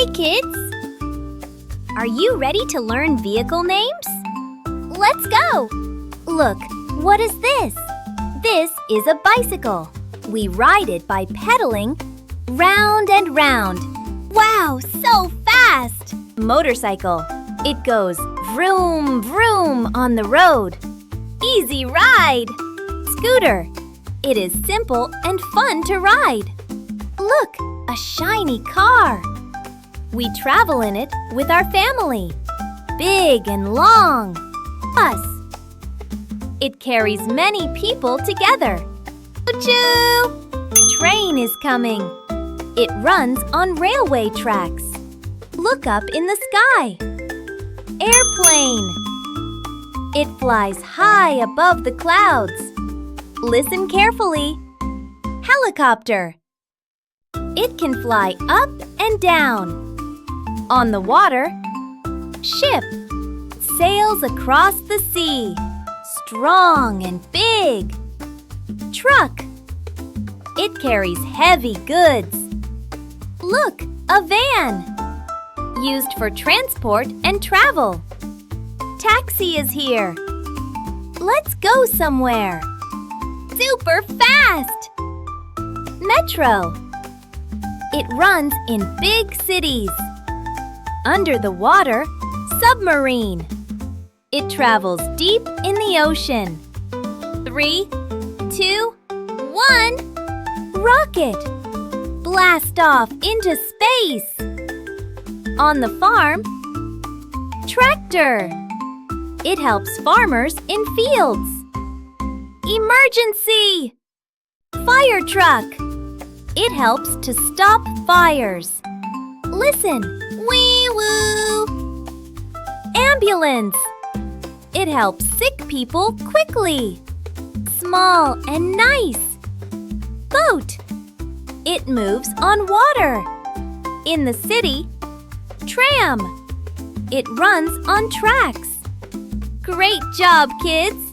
Hey kids! Are you ready to learn vehicle names? Let's go! Look, what is this? This is a bicycle. We ride it by pedaling round and round. Wow, so fast! Motorcycle. It goes vroom, vroom on the road. Easy ride! Scooter. It is simple and fun to ride. Look, a shiny car. We travel in it with our family. Big and long. Bus. It carries many people together. Choo-choo! Train is coming. It runs on railway tracks. Look up in the sky. Airplane. It flies high above the clouds. Listen carefully. Helicopter. It can fly up and down. On the water, ship. Sails across the sea. Strong and big. Truck. It carries heavy goods. Look, a van. Used for transport and travel. Taxi is here. Let's go somewhere. Super fast! Metro. It runs in big cities. Under the water, submarine. It travels deep in the ocean. 3, 2, 1. Rocket. Blast off into space. On the farm, tractor. It helps farmers in fields. Emergency! Fire truck. It helps to stop fires. Listen, wee-woo! Ambulance. It helps sick people quickly. Small and nice. Boat. It moves on water. In the city, tram. It runs on tracks. Great job, kids!